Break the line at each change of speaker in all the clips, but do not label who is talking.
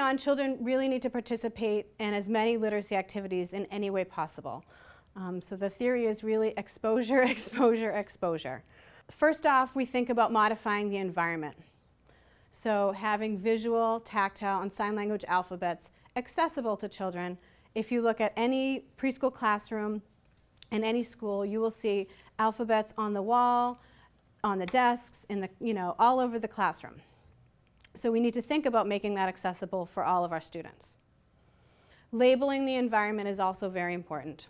on, children really need to participate in as many literacy activities in any way possible. So the theory is really exposure, exposure, exposure. First off, we think about modifying the environment. So having visual, tactile, and sign language alphabets accessible to children. If you look at any preschool classroom in any school, you will see alphabets on the wall, on the desks, all over the classroom. So we need to think about making that accessible for all of our students. Labeling the environment is also very important.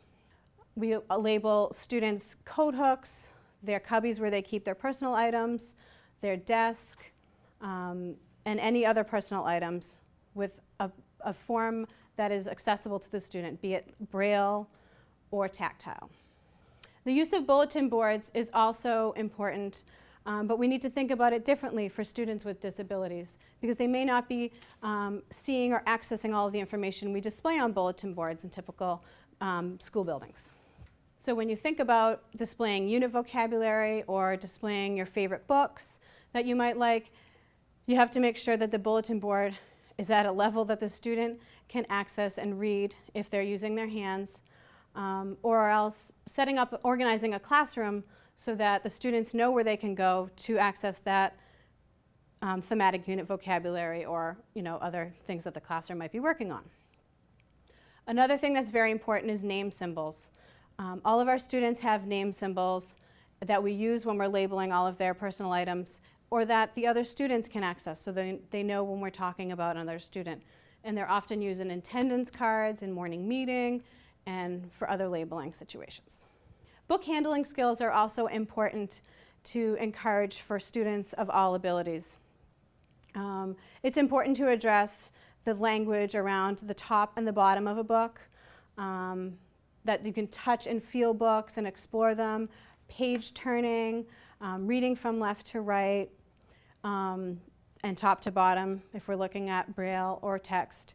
We label students' coat hooks, their cubbies where they keep their personal items, their desk, and any other personal items with a form that is accessible to the student, be it Braille or tactile. The use of bulletin boards is also important, but we need to think about it differently for students with disabilities because they may not be seeing or accessing all of the information we display on bulletin boards in typical school buildings. So when you think about displaying unit vocabulary or displaying your favorite books that you might like, you have to make sure that the bulletin board is at a level that the student can access and read if they're using their hands, or else organizing a classroom so that the students know where they can go to access that thematic unit vocabulary or other things that the classroom might be working on. Another thing that's very important is name symbols. All of our students have name symbols that we use when we're labeling all of their personal items or that the other students can access so they know when we're talking about another student. And they're often used in attendance cards, in morning meeting, and for other labeling situations. Book handling skills are also important to encourage for students of all abilities. It's important to address the language around the top and the bottom of a book, that you can touch and feel books and explore them, page turning, reading from left to right, and top to bottom if we're looking at Braille or text,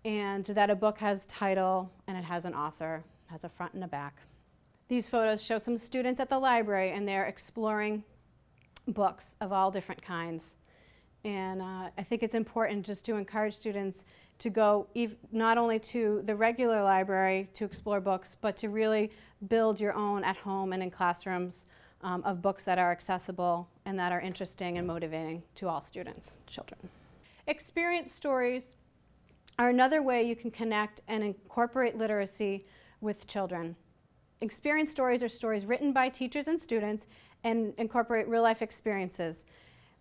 and that a book has title and it has an author, has a front and a back. These photos show some students at the library and they're exploring books of all different kinds. And I think it's important just to encourage students to go not only to the regular library to explore books, but to really build your own at home and in classrooms of books that are accessible and that are interesting and motivating to all students, children. Experience stories are another way you can connect and incorporate literacy with children. Experience stories are stories written by teachers and students and incorporate real-life experiences.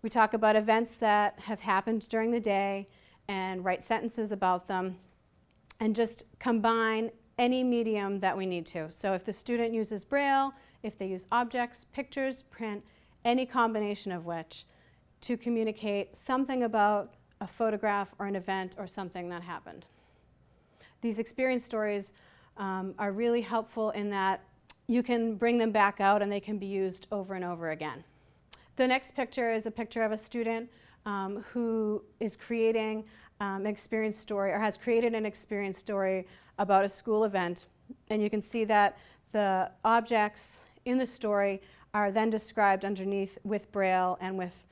We talk about events that have happened during the day and write sentences about them and just combine any medium that we need to. So if the student uses Braille, if they use objects, pictures, print, any combination of which to communicate something about a photograph or an event or something that happened. These experience stories are really helpful in that you can bring them back out and they can be used over and over again. The next picture is a picture of a student who is creating an experience story or has created an experience story about a school event. And you can see that the objects in the story are then described underneath with Braille and with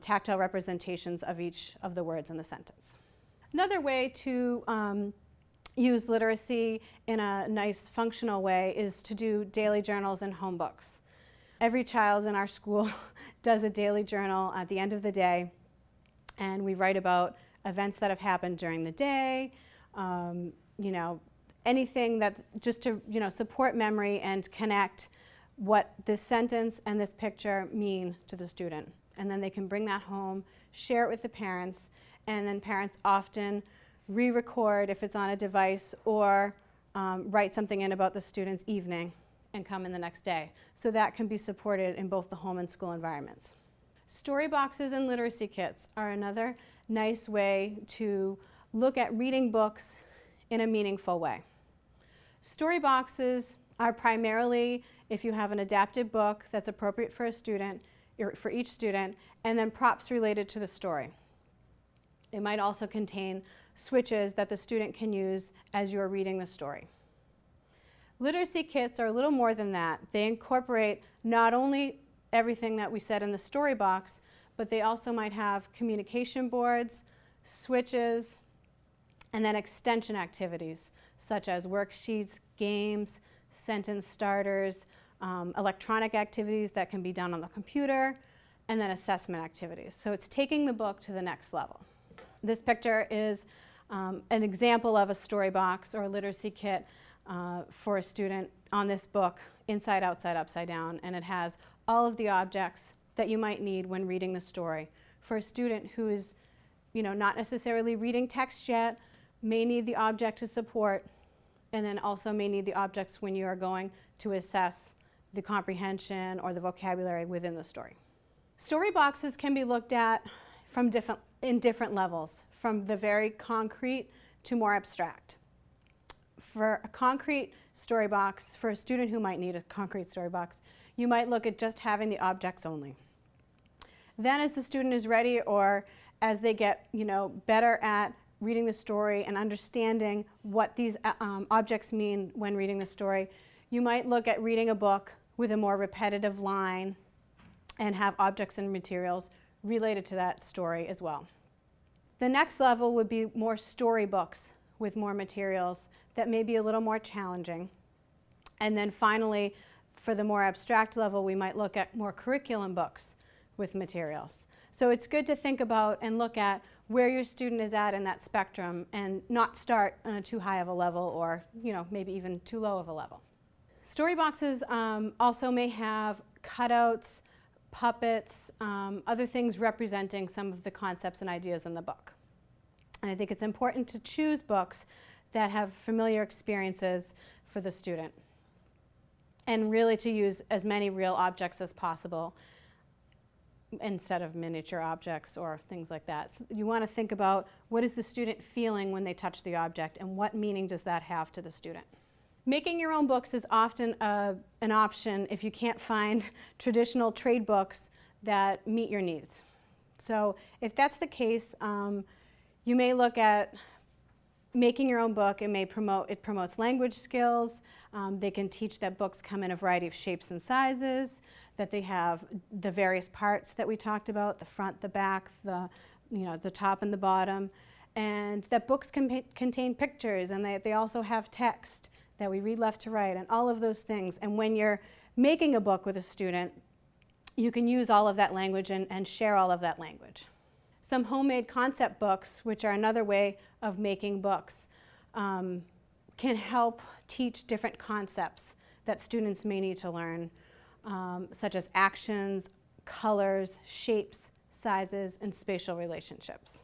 tactile representations of each of the words in the sentence. Another way to use literacy in a nice functional way is to do daily journals and home books. Every child in our school does a daily journal at the end of the day, and we write about events that have happened during the day, anything that just to support memory and connect what this sentence and this picture mean to the student. And then they can bring that home, share it with the parents, and then parents often re-record if it's on a device or write something in about the student's evening and come in the next day. So that can be supported in both the home and school environments. Story boxes and literacy kits are another nice way to look at reading books in a meaningful way. Story boxes are primarily if you have an adapted book that's appropriate for a student, for each student, and then props related to the story. It might also contain switches that the student can use as you're reading the story. Literacy kits are a little more than that. They incorporate not only everything that we said in the story box, but they also might have communication boards, switches, And then extension activities such as worksheets, games, sentence starters, electronic activities that can be done on the computer, and then assessment activities. So it's taking the book to the next level. This picture is an example of a story box or a literacy kit for a student on this book, Inside, Outside, Upside Down, and it has all of the objects that you might need when reading the story. For a student who is, not necessarily reading text yet, may need the object to support, and then also may need the objects when you are going to assess the comprehension or the vocabulary within the story. Story boxes can be looked at in different levels, from the very concrete to more abstract. For a concrete story box, for a student who might need a concrete story box, you might look at just having the objects only. Then as the student is ready, or as they get better at reading the story and understanding what these objects mean when reading the story, you might look at reading a book with a more repetitive line and have objects and materials related to that story as well. The next level would be more storybooks with more materials that may be a little more challenging. And then finally, for the more abstract level, we might look at more curriculum books with materials. So it's good to think about and look at where your student is at in that spectrum and not start on a too high of a level, or maybe even too low of a level. Story boxes also may have cutouts, puppets, other things representing some of the concepts and ideas in the book. And I think it's important to choose books that have familiar experiences for the student, and really to use as many real objects as possible instead of miniature objects or things like that. So you want to think about, what is the student feeling when they touch the object, and what meaning does that have to the student? Making your own books is often an option if you can't find traditional trade books that meet your needs. So if that's the case, you may look at making your own book. It promotes language skills. They can teach that books come in a variety of shapes and sizes, that they have the various parts that we talked about, the front, the back, the top and the bottom, and that books can contain pictures, and they also have text that we read left to right, and all of those things. And when you're making a book with a student, you can use all of that language and share all of that language. Some homemade concept books, which are another way of making books, can help teach different concepts that students may need to learn, such as actions, colors, shapes, sizes, and spatial relationships.